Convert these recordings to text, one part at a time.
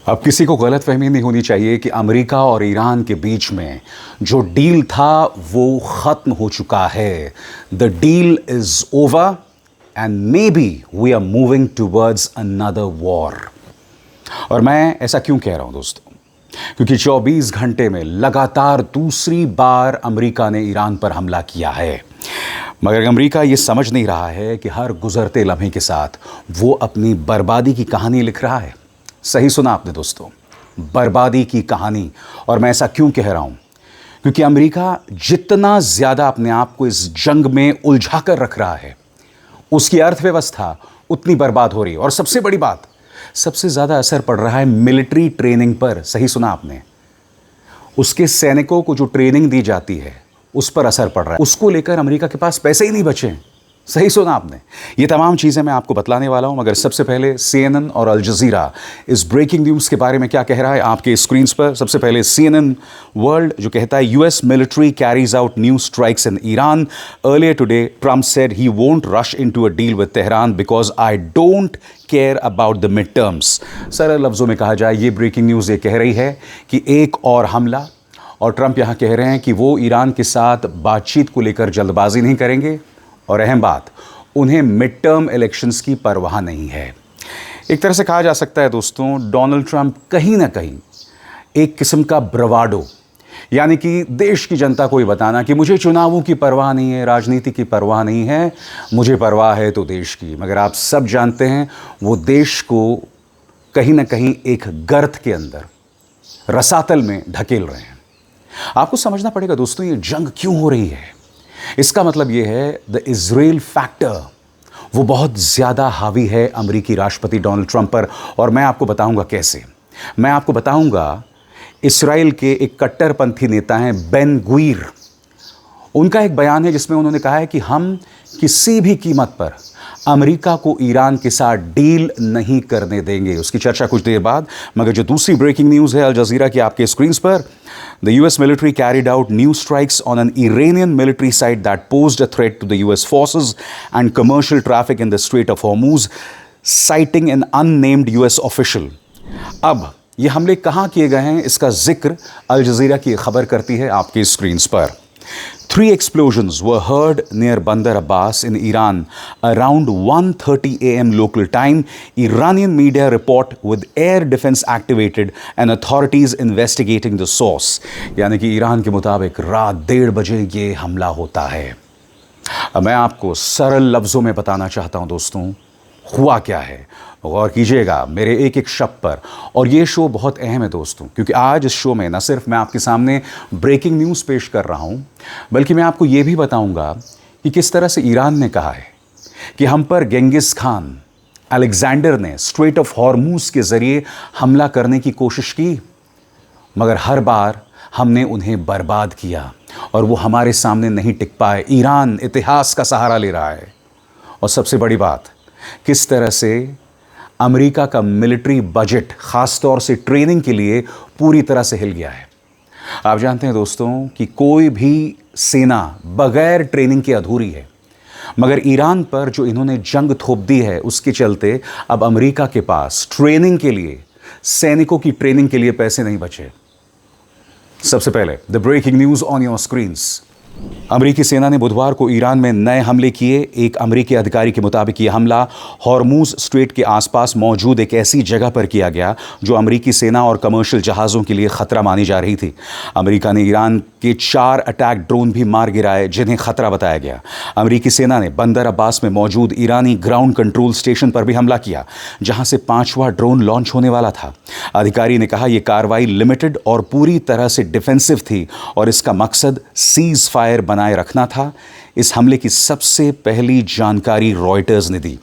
अब किसी को गलतफहमी नहीं होनी चाहिए कि अमेरिका और ईरान के बीच में जो डील था वो ख़त्म हो चुका है। The deal is over and maybe we are moving towards another war. और मैं ऐसा क्यों कह रहा हूं दोस्तों? क्योंकि 24 घंटे में लगातार दूसरी बार अमेरिका ने ईरान पर हमला किया है। मगर अमेरिका ये समझ नहीं रहा है कि हर गुजरते लम्हे के साथ वो अपनी बर्बादी की कहानी लिख रहा है। सही सुना आपने दोस्तों, बर्बादी की कहानी। और मैं ऐसा क्यों कह रहा हूं? क्योंकि अमेरिका जितना ज्यादा अपने आप को इस जंग में उलझा कर रख रहा है, उसकी अर्थव्यवस्था उतनी बर्बाद हो रही है। और सबसे बड़ी बात, सबसे ज्यादा असर पड़ रहा है मिलिट्री ट्रेनिंग पर। सही सुना आपने, उसके सैनिकों को जो ट्रेनिंग दी जाती है उस पर असर पड़ रहा है। उसको लेकर अमेरिका के पास पैसे ही नहीं बचे। सही सुना आपने। ये तमाम चीज़ें मैं आपको बतलाने वाला हूं, मगर सबसे पहले CNN और अल जज़ीरा इस ब्रेकिंग न्यूज़ के बारे में क्या कह रहा है आपके स्क्रीन्स पर। सबसे पहले CNN वर्ल्ड जो कहता है, US military carries out new strikes in Iran. Earlier today Trump said he won't rush into a deal with Tehran because I don't care about the mid terms. सरल लफ्ज़ों में कहा जाए, ये ब्रेकिंग न्यूज़ ये कह रही है कि एक और हमला, और ट्रंप यहां कह रहे हैं कि वो ईरान के साथ बातचीत को लेकर जल्दबाजी नहीं करेंगे। और अहम बात, उन्हें मिड टर्म इलेक्शंस की परवाह नहीं है। एक तरह से कहा जा सकता है दोस्तों, डोनाल्ड ट्रंप कहीं ना कहीं एक किस्म का ब्रवाडो, यानी कि देश की जनता को ये बताना कि मुझे चुनावों की परवाह नहीं है, राजनीति की परवाह नहीं है, मुझे परवाह है तो देश की। मगर आप सब जानते हैं वो देश को कहीं ना कहीं एक गर्त के अंदर, रसातल में ढकेल रहे हैं। आपको समझना पड़ेगा दोस्तों, ये जंग क्यों हो रही है। इसका मतलब यह है, द इजराइल फैक्टर वो बहुत ज्यादा हावी है अमेरिकी राष्ट्रपति डोनाल्ड ट्रंप पर। और मैं आपको बताऊंगा कैसे। मैं आपको बताऊंगा, इस्राएल के एक कट्टरपंथी नेता हैं बेन गुइर। उनका एक बयान है जिसमें उन्होंने कहा है कि हम किसी भी कीमत पर अमेरिका को ईरान के साथ डील नहीं करने देंगे। उसकी चर्चा कुछ देर बाद। मगर जो दूसरी ब्रेकिंग न्यूज़ है अल जज़ीरा की आपके स्क्रीन्स पर, the US military carried out new strikes on an Iranian military site that posed a threat to the US forces and commercial traffic in the Strait of Hormuz, citing an unnamed US official. अब ये हमले कहाँ किए गए हैं, इसका जिक्र Al Jazeera की खबर करती है आपके स्क्रीन्स पर। 3 explosions were heard near Bandar Abbas in Iran around 1:30 a.m. local time. Iranian media report with air defense activated and authorities investigating the source. यानी कि ईरान के मुताबिक रात 1:30 बजे ये हमला होता है। अब मैं आपको सरल लफ्ज़ों में बताना चाहता हूं दोस्तों, हुआ क्या है। गौर कीजिएगा मेरे एक एक शब्द पर। और ये शो बहुत अहम है दोस्तों, क्योंकि आज इस शो में न सिर्फ मैं आपके सामने ब्रेकिंग न्यूज़ पेश कर रहा हूं, बल्कि मैं आपको ये भी बताऊंगा कि किस तरह से ईरान ने कहा है कि हम पर गेंगिस खान अलेक्जेंडर ने स्ट्रेट ऑफ हॉर्मूज के जरिए हमला करने की कोशिश की, मगर हर बार हमने उन्हें बर्बाद किया और वो हमारे सामने नहीं टिक पाए। ईरान इतिहास का सहारा ले रहा है। और सबसे बड़ी बात, किस तरह से अमेरिका का मिलिट्री बजट खासतौर से ट्रेनिंग के लिए पूरी तरह से हिल गया है। आप जानते हैं दोस्तों कि कोई भी सेना बगैर ट्रेनिंग के अधूरी है, मगर ईरान पर जो इन्होंने जंग थोप दी है उसके चलते अब अमेरिका के पास ट्रेनिंग के लिए, सैनिकों की ट्रेनिंग के लिए पैसे नहीं बचे। सबसे पहले the breaking news on your screens. अमेरिकी सेना ने बुधवार को ईरान में नए हमले किए। एक अमेरिकी अधिकारी के मुताबिक यह हमला हॉर्मूज स्ट्रेट के आसपास मौजूद एक ऐसी जगह पर किया गया जो अमेरिकी सेना और कमर्शियल जहाज़ों के लिए खतरा मानी जा रही थी। अमेरिका ने ईरान के 4 अटैक ड्रोन भी मार गिराए जिन्हें खतरा बताया गया। अमेरिकी सेना ने बंदर अब्बास में मौजूद ईरानी ग्राउंड कंट्रोल स्टेशन पर भी हमला किया, जहां से 5वां ड्रोन लॉन्च होने वाला था। अधिकारी ने कहा, यह कार्रवाई लिमिटेड और पूरी तरह से डिफेंसिव थी और इसका मकसद सीज फायर बनाए रखना था। इस हमले की सबसे पहली जानकारी रॉयटर्स ने दी।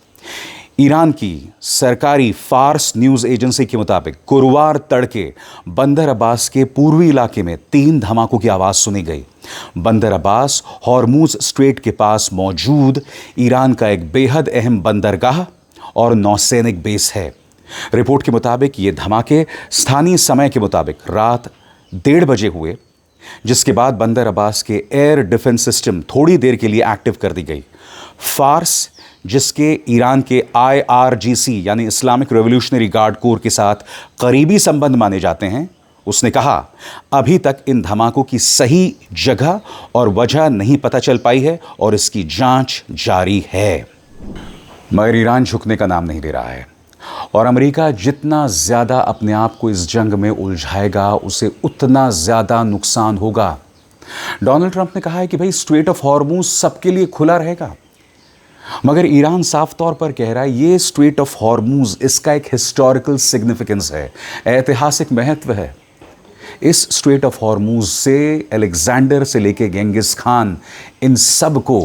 ईरान की सरकारी फार्स न्यूज़ एजेंसी के मुताबिक गुरुवार तड़के बंदर अब्बास के पूर्वी इलाके में 3 धमाकों की आवाज़ सुनी गई। बंदर अब्बास हॉर्मूज स्ट्रेट के पास मौजूद ईरान का एक बेहद अहम बंदरगाह और नौसैनिक बेस है। रिपोर्ट के मुताबिक ये धमाके स्थानीय समय के मुताबिक रात 1:30 बजे हुए, जिसके बाद बंदर अब्बास के एयर डिफेंस सिस्टम थोड़ी देर के लिए एक्टिव कर दी गई। फार्स जिसके ईरान के IRGC यानी इस्लामिक रेवोल्यूशनरी गार्ड कोर के साथ करीबी संबंध माने जाते हैं, उसने कहा अभी तक इन धमाकों की सही जगह और वजह नहीं पता चल पाई है और इसकी जांच जारी है। मगर ईरान झुकने का नाम नहीं ले रहा है और अमेरिका जितना ज़्यादा अपने आप को इस जंग में उलझाएगा उसे उतना ज़्यादा नुकसान होगा। डोनाल्ड ट्रंप ने कहा है कि भाई स्ट्रेट ऑफ हॉर्मूज सबके लिए खुला रहेगा, मगर ईरान साफ तौर पर कह रहा है ये स्ट्रेट ऑफ हॉर्मूज, इसका एक हिस्टोरिकल सिग्निफिकेंस है, ऐतिहासिक महत्व है। इस स्ट्रेट ऑफ हॉर्मूज से अलेक्जेंडर से लेके गेंगिस खान, इन सब को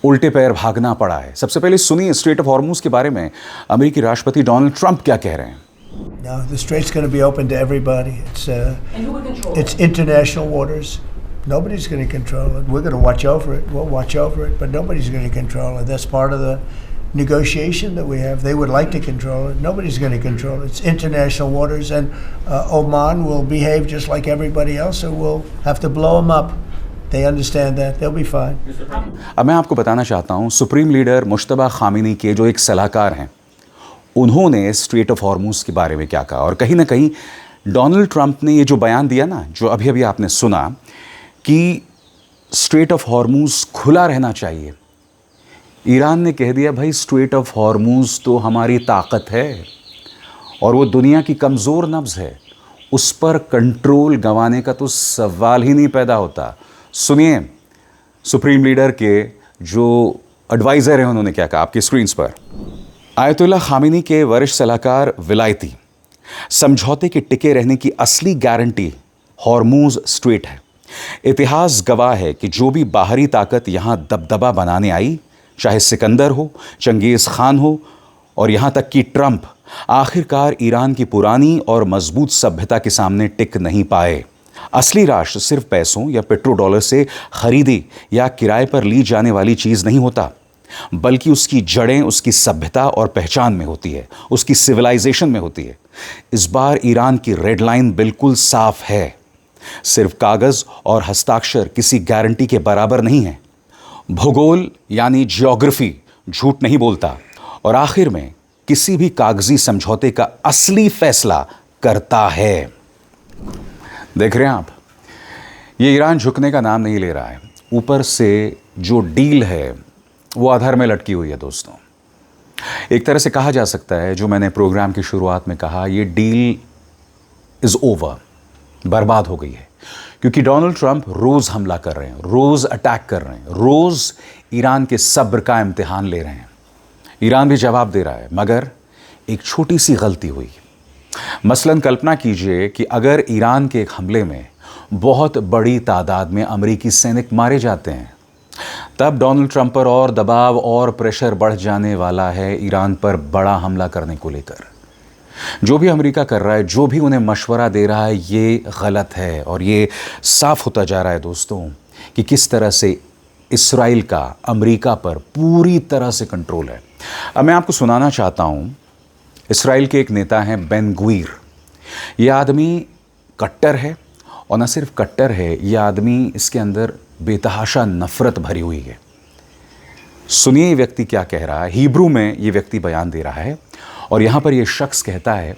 उल्टे पैर भागना पड़ा है। सबसे पहले सुनिए स्ट्रेट ऑफ हॉर्मूज के बारे में अमेरिकी राष्ट्रपति डोनाल्ड ट्रंप क्या कह रहे हैं। No, the strait's going to be open to everybody. And who would control It's it? international waters. Nobody's going to control it. We're going to watch over it. We'll watch over it, but nobody's going to control it. That's part of the negotiation that we have. They would like to control it. Nobody's going to control it. It's international waters, and Oman will behave just like everybody else, so we'll have to blow them up. They understand that. They'll be fine. अब मैं आपको बताना चाहता हूं, supreme leader Mushtaba खामिनी के जो एक सलाहकार हैं, उन्होंने स्ट्रेट ऑफ हॉर्मूज के बारे में क्या कहा। और कहीं ना कहीं डोनाल्ड ट्रंप ने ये जो बयान दिया ना, जो अभी अभी आपने सुना कि स्ट्रेट ऑफ हॉर्मूज खुला रहना चाहिए, ईरान ने कह दिया भाई स्ट्रेट ऑफ हॉर्मूज तो हमारी ताकत है और वो दुनिया की कमज़ोर नब्ज़ है, उस पर कंट्रोल गंवाने का तो सवाल ही नहीं पैदा होता। सुनिए सुप्रीम लीडर के जो एडवाइज़र हैं उन्होंने क्या कहा आपकी स्क्रीन्स पर। आयतुल्ला खामिनी के वरिष्ठ सलाहकार विलायती, समझौते के टिके रहने की असली गारंटी हॉर्मूज स्ट्रेट है। इतिहास गवाह है कि जो भी बाहरी ताकत यहाँ दबदबा बनाने आई, चाहे सिकंदर हो, चंगेज़ खान हो और यहाँ तक कि ट्रंप, आखिरकार ईरान की पुरानी और मजबूत सभ्यता के सामने टिक नहीं पाए। असली राष्ट्र सिर्फ पैसों या पेट्रो डॉलर से खरीदी या किराए पर ली जाने वाली चीज़ नहीं होता, बल्कि उसकी जड़ें उसकी सभ्यता और पहचान में होती है, उसकी सिविलाइजेशन में होती है। इस बार ईरान की रेड लाइन बिल्कुल साफ है, सिर्फ कागज़ और हस्ताक्षर किसी गारंटी के बराबर नहीं है। भूगोल यानी जियोग्राफी झूठ नहीं बोलता और आखिर में किसी भी कागजी समझौते का असली फैसला करता है। देख रहे हैं आप, ये ईरान झुकने का नाम नहीं ले रहा है, ऊपर से जो डील है वो आधार में लटकी हुई है। दोस्तों, एक तरह से कहा जा सकता है, जो मैंने प्रोग्राम की शुरुआत में कहा, ये डील इज़ ओवर, बर्बाद हो गई है, क्योंकि डोनाल्ड ट्रंप रोज़ हमला कर रहे हैं, रोज़ अटैक कर रहे हैं, रोज़ ईरान के सब्र का इम्तिहान ले रहे हैं। ईरान भी जवाब दे रहा है, मगर एक छोटी सी गलती हुई। मसलन कल्पना कीजिए कि अगर ईरान के एक हमले में बहुत बड़ी तादाद में अमेरिकी सैनिक मारे जाते हैं, तब डोनाल्ड ट्रंप पर और दबाव और प्रेशर बढ़ जाने वाला है ईरान पर बड़ा हमला करने को लेकर। जो भी अमेरिका कर रहा है, जो भी उन्हें मशवरा दे रहा है, ये गलत है और ये साफ होता जा रहा है दोस्तों कि किस तरह से इसराइल का अमेरिका पर पूरी तरह से कंट्रोल है। अब मैं आपको सुनाना चाहता हूँ, इसराइल के एक नेता हैं बेन गुवीर। ये आदमी कट्टर है और न सिर्फ कट्टर है, ये आदमी, इसके अंदर बेतहाशा नफ़रत भरी हुई है। सुनिए ये व्यक्ति क्या कह रहा है। हिब्रू में ये व्यक्ति बयान दे रहा है और यहाँ पर ये शख्स कहता है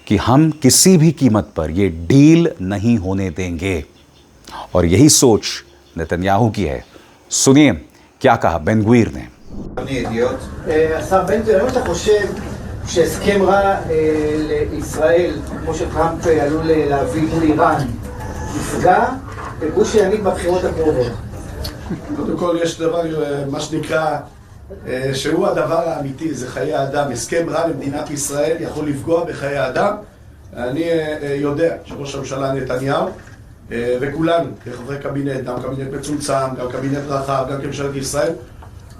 कि हम किसी भी कीमत पर ये डील नहीं होने देंगे और यही सोच नेतन्याहू की है। सुनिए क्या कहा बेन गुवीर ने। השר בן גביר, האם אתה חושב שהסכם רע לישראל, כמו שטראמפ עלול להביא מול איראן, יפגע בגוש הימין בבחירות הקרובות? קודם כל יש דבר, מה שנקרא, שהוא הדבר האמיתי, זה חיי אדם. הסכם רע למדינת ישראל יכול לפגוע בחיי אדם. אני יודע שראש הממשלה נתניהו וכולנו, כחברי קבינט, גם קבינט מצומצם, גם קבינט רחב, גם כממשלת ישראל,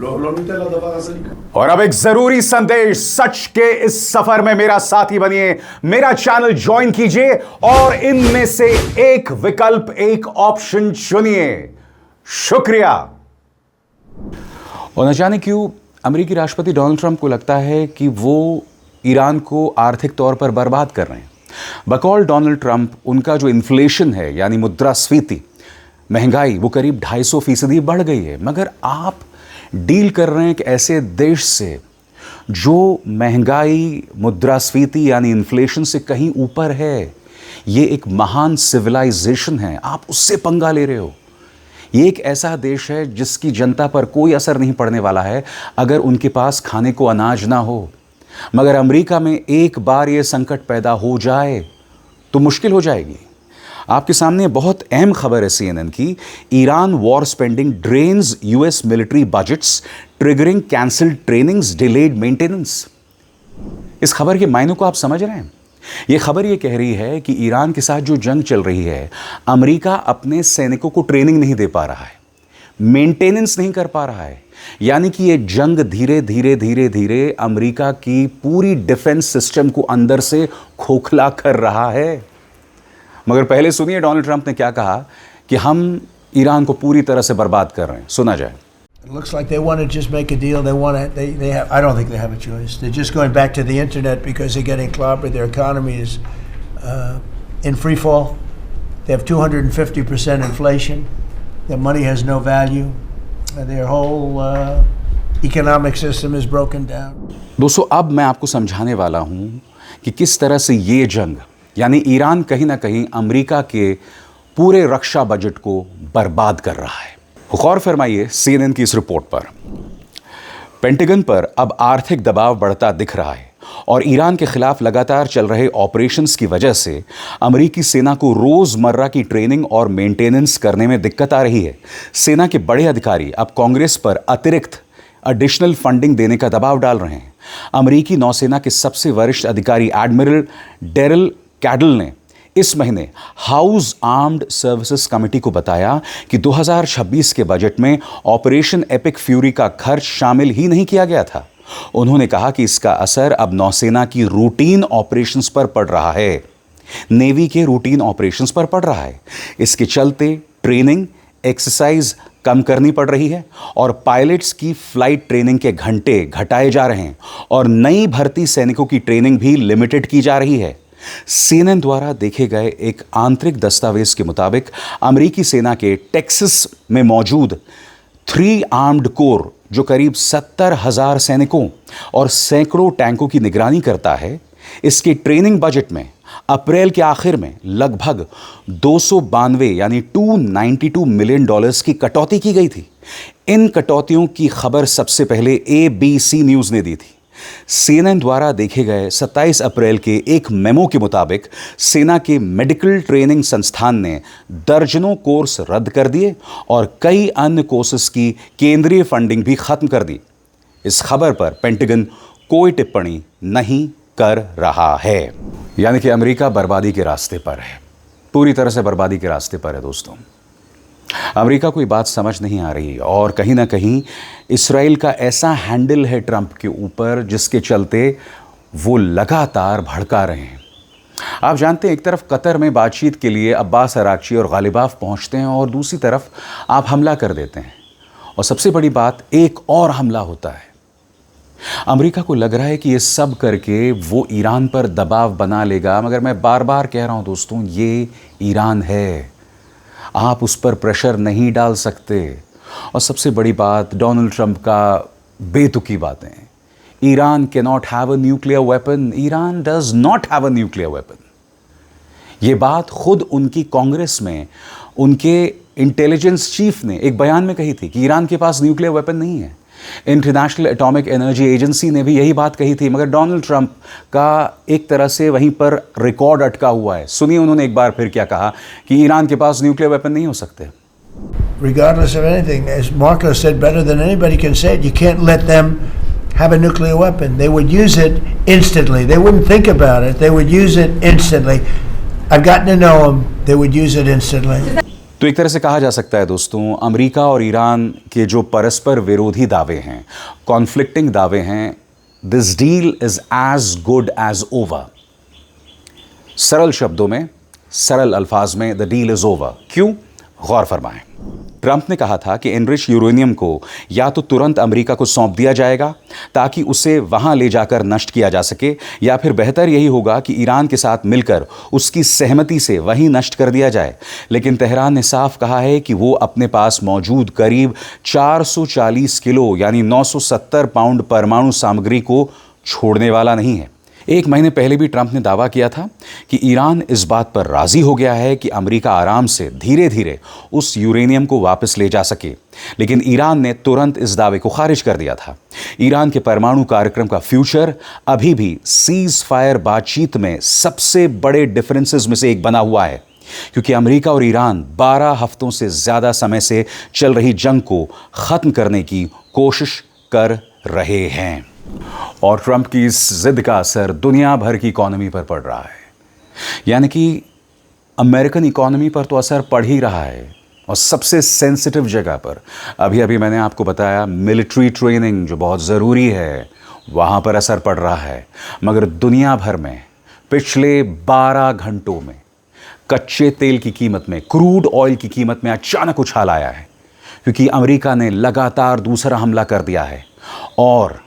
לא ניתן לדבר הזה לקרות. और अब एक जरूरी संदेश, सच के इस सफर में मेरा साथी बनिए, मेरा चैनल ज्वाइन कीजिए और इनमें से एक विकल्प, एक ऑप्शन चुनिए। शुक्रिया। और न जाने क्यों अमेरिकी राष्ट्रपति डोनाल्ड ट्रंप को लगता है कि वो ईरान को आर्थिक तौर पर बर्बाद कर रहे हैं। बकौल डोनाल्ड ट्रंप, उनका जो इन्फ्लेशन है यानी मुद्रास्फीति, महंगाई, वो करीब 250% बढ़ गई है। मगर आप डील कर रहे हैं एक ऐसे देश से जो महंगाई, मुद्रास्फीति यानी इन्फ्लेशन से कहीं ऊपर है। ये एक महान सिविलाइजेशन है, आप उससे पंगा ले रहे हो। ये एक ऐसा देश है जिसकी जनता पर कोई असर नहीं पड़ने वाला है अगर उनके पास खाने को अनाज ना हो। मगर अमेरिका में एक बार ये संकट पैदा हो जाए तो मुश्किल हो जाएगी। आपके सामने बहुत अहम खबर है CNN की। Iran war spending drains US military budgets, triggering cancelled trainings, delayed maintenance. इस खबर के मायने को आप समझ रहे हैं? यह खबर यह कह रही है कि ईरान के साथ जो जंग चल रही है, अमेरिका अपने सैनिकों को ट्रेनिंग नहीं दे पा रहा है, मेंटेनेंस नहीं कर पा रहा है। यानी कि यह जंग धीरे धीरे धीरे धीरे अमेरिका की पूरी डिफेंस सिस्टम को अंदर से खोखला कर रहा है। मगर पहले सुनिए डोनाल्ड ट्रंप ने क्या कहा कि हम ईरान को पूरी तरह से बर्बाद कर रहे हैं। सुना जाए। It looks like they want to just make a deal. They want to. They have. I don't think they have a choice. They're just going back to the internet because they're getting clobbered. Their economy is in free fall. They have 250% inflation. Their money has no value. Their whole economic system is broken down. दोस्तों, अब मैं आपको समझाने वाला हूं कि किस तरह से ये जंग, यानी ईरान कहीं ना कहीं अमेरिका के पूरे रक्षा बजट को बर्बाद कर रहा है। गौर फरमाइए CNN की इस रिपोर्ट पर। पेंटागन पर अब आर्थिक दबाव बढ़ता दिख रहा है और ईरान के खिलाफ लगातार चल रहे ऑपरेशंस की वजह से अमेरिकी सेना को रोजमर्रा की ट्रेनिंग और मेंटेनेंस करने में दिक्कत आ रही है। सेना के बड़े अधिकारी अब कांग्रेस पर अतिरिक्त एडिशनल फंडिंग देने का दबाव डाल रहे हैं। अमेरिकी नौसेना के सबसे वरिष्ठ अधिकारी एडमिरल डेरिल कैडल ने इस महीने हाउस आर्म्ड सर्विसेज कमेटी को बताया कि 2026 के बजट में ऑपरेशन एपिक फ्यूरी का खर्च शामिल ही नहीं किया गया था। उन्होंने कहा कि इसका असर अब नौसेना की रूटीन ऑपरेशंस पर पड़ रहा है, नेवी के रूटीन ऑपरेशंस पर पड़ रहा है। इसके चलते ट्रेनिंग एक्सरसाइज कम करनी पड़ रही है और पायलट्स की फ्लाइट ट्रेनिंग के घंटे घटाए जा रहे हैं और नई भर्ती सैनिकों की ट्रेनिंग भी लिमिटेड की जा रही है। CNN द्वारा देखे गए एक आंतरिक दस्तावेज के मुताबिक अमेरिकी सेना के टेक्सास में मौजूद 3 आर्म्ड कोर, जो करीब 70,000 सैनिकों और सैकड़ों टैंकों की निगरानी करता है, इसके ट्रेनिंग बजट में अप्रैल के आखिर में लगभग 292 यानी $292 मिलियन की कटौती की गई थी। इन कटौतियों की खबर सबसे पहले ABC न्यूज़ ने दी थी। CNN द्वारा देखे गए 27 अप्रैल के एक मेमो के मुताबिक सेना के मेडिकल ट्रेनिंग संस्थान ने दर्जनों कोर्स रद्द कर दिए और कई अन्य कोर्सेज की केंद्रीय फंडिंग भी खत्म कर दी। इस खबर पर पेंटागन कोई टिप्पणी नहीं कर रहा है। यानी कि अमेरिका बर्बादी के रास्ते पर है, पूरी तरह से बर्बादी के रास्ते पर है। दोस्तों, अमेरिका को ये बात समझ नहीं आ रही और कहीं ना कहीं इसराइल का ऐसा हैंडल है ट्रंप के ऊपर जिसके चलते वो लगातार भड़का रहे हैं। आप जानते हैं, एक तरफ कतर में बातचीत के लिए अब्बास अराक्ची और गालिबाफ पहुंचते हैं और दूसरी तरफ आप हमला कर देते हैं। और सबसे बड़ी बात, एक और हमला होता है। अमेरिका को लग रहा है कि ये सब करके वो ईरान पर दबाव बना लेगा, मगर मैं बार बार कह रहा हूं दोस्तों, ये ईरान है, आप उस पर प्रेशर नहीं डाल सकते। और सबसे बड़ी बात, डोनाल्ड ट्रंप का बेतुकी बातें, Iran can not have a nuclear weapon, Iran does not have a nuclear weapon. ये बात खुद उनकी कांग्रेस में उनके इंटेलिजेंस चीफ ने एक बयान में कही थी कि ईरान के पास न्यूक्लियर वेपन नहीं है। इंटरनेशनल एटॉमिक एनर्जी एजेंसी ने भी यही बात कही थी, मगर डोनाल्ड ट्रंप का एक तरह से वहीं पर रिकॉर्ड अटका हुआ है। सुनिए उन्होंने एक बार फिर क्या कहा कि ईरान के पास न्यूक्लियर वेपन नहीं हो सकते। Regardless of anything, as Marco said better than anybody can say it, you can't let them have a nuclear weapon. They would use it instantly. They wouldn't think about it. They would use it instantly. I've gotten to know them. They would use it instantly. तो एक तरह से कहा जा सकता है दोस्तों, America और ईरान के जो परस्पर विरोधी दावे हैं, कॉन्फ्लिक्टिंग दावे हैं, this deal is as good as over. सरल शब्दों में, सरल अल्फाज में, द डील इज ओवर। क्यों? गौर फरमाएं। ट्रंप ने कहा था कि एनरिच यूरेनियम को या तो तुरंत अमेरिका को सौंप दिया जाएगा ताकि उसे वहां ले जाकर नष्ट किया जा सके, या फिर बेहतर यही होगा कि ईरान के साथ मिलकर उसकी सहमति से वहीं नष्ट कर दिया जाए। लेकिन तेहरान ने साफ कहा है कि वो अपने पास मौजूद करीब 440 किलो यानी 970 पाउंड परमाणु सामग्री को छोड़ने वाला नहीं है। एक महीने पहले भी ट्रंप ने दावा किया था कि ईरान इस बात पर राजी हो गया है कि अमेरिका आराम से धीरे धीरे उस यूरेनियम को वापस ले जा सके, लेकिन ईरान ने तुरंत इस दावे को खारिज कर दिया था। ईरान के परमाणु कार्यक्रम का फ्यूचर अभी भी सीज फायर बातचीत में सबसे बड़े डिफरेंसेस में से एक बना हुआ है, क्योंकि अमेरिका और ईरान 12 हफ्तों से ज़्यादा समय से चल रही जंग को ख़त्म करने की कोशिश कर रहे हैं। और ट्रंप की इस जिद का असर दुनिया भर की इकोनॉमी पर पड़ रहा है, यानी कि अमेरिकन इकोनॉमी पर तो असर पड़ ही रहा है, और सबसे सेंसिटिव जगह पर। अभी मैंने आपको बताया मिलिट्री ट्रेनिंग जो बहुत ज़रूरी है, वहाँ पर असर पड़ रहा है। मगर दुनिया भर में पिछले 12 घंटों में कच्चे तेल की कीमत में, क्रूड ऑयल की कीमत में अचानक उछाल आया है, क्योंकि अमेरिका ने लगातार दूसरा हमला कर दिया है। और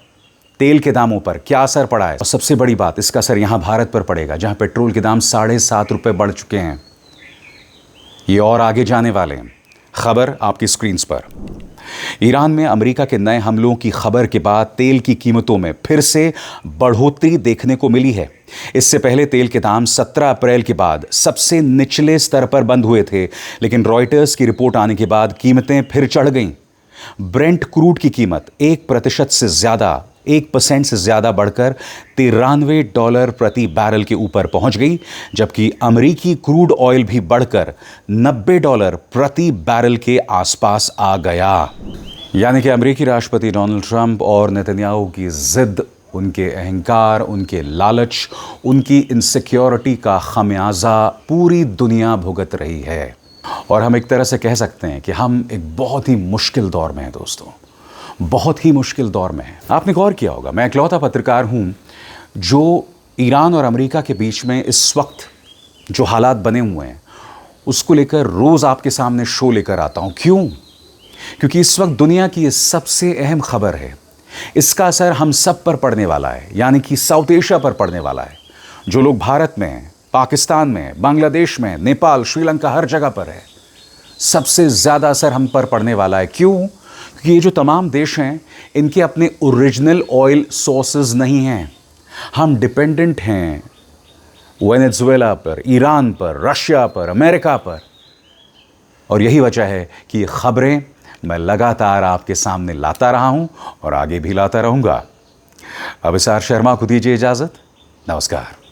तेल के दामों पर क्या असर पड़ा है, और सबसे बड़ी बात, इसका असर यहाँ भारत पर पड़ेगा, जहाँ पेट्रोल के दाम 7.5 रुपये बढ़ चुके हैं। ये और आगे जाने वाले हैं। खबर आपकी स्क्रीन्स पर। ईरान में अमेरिका के नए हमलों की खबर के बाद तेल की कीमतों में फिर से बढ़ोतरी देखने को मिली है। इससे पहले तेल के दाम 17 अप्रैल के बाद सबसे निचले स्तर पर बंद हुए थे, लेकिन रॉयटर्स की रिपोर्ट आने के बाद कीमतें फिर चढ़ गईं। ब्रेंट क्रूड की कीमत 1% से ज़्यादा बढ़कर $93 प्रति बैरल के ऊपर पहुंच गई, जबकि अमेरिकी क्रूड ऑयल भी बढ़कर $90 प्रति बैरल के आसपास आ गया। यानी कि अमेरिकी राष्ट्रपति डोनाल्ड ट्रंप और नेतन्याहू की जिद, उनके अहंकार, उनके लालच, उनकी इनसिक्योरिटी का खमियाजा पूरी दुनिया भुगत रही है। और हम एक तरह से कह सकते हैं कि हम एक बहुत ही मुश्किल दौर में हैं दोस्तों, बहुत ही मुश्किल दौर में है। आपने गौर किया होगा, मैं इकलौता पत्रकार हूं जो ईरान और अमेरिका के बीच में इस वक्त जो हालात बने हुए हैं उसको लेकर रोज़ आपके सामने शो लेकर आता हूं। क्यों? क्योंकि इस वक्त दुनिया की ये सबसे अहम खबर है। इसका असर हम सब पर पड़ने वाला है, यानी कि साउथ एशिया पर पड़ने वाला है। जो लोग भारत में हैं, पाकिस्तान में, बांग्लादेश में, नेपाल, श्रीलंका, हर जगह पर है, सबसे ज़्यादा असर हम पर पड़ने वाला है। क्यों? क्योंकि ये जो तमाम देश हैं, इनके अपने ओरिजिनल ऑयल सोर्सेज नहीं हैं। हम डिपेंडेंट हैं वेनेजुएला पर, ईरान पर, रशिया पर, अमेरिका पर। और यही वजह है कि ये खबरें मैं लगातार आपके सामने लाता रहा हूं और आगे भी लाता रहूंगा। अब इसार शर्मा को दीजिए इजाज़त। नमस्कार।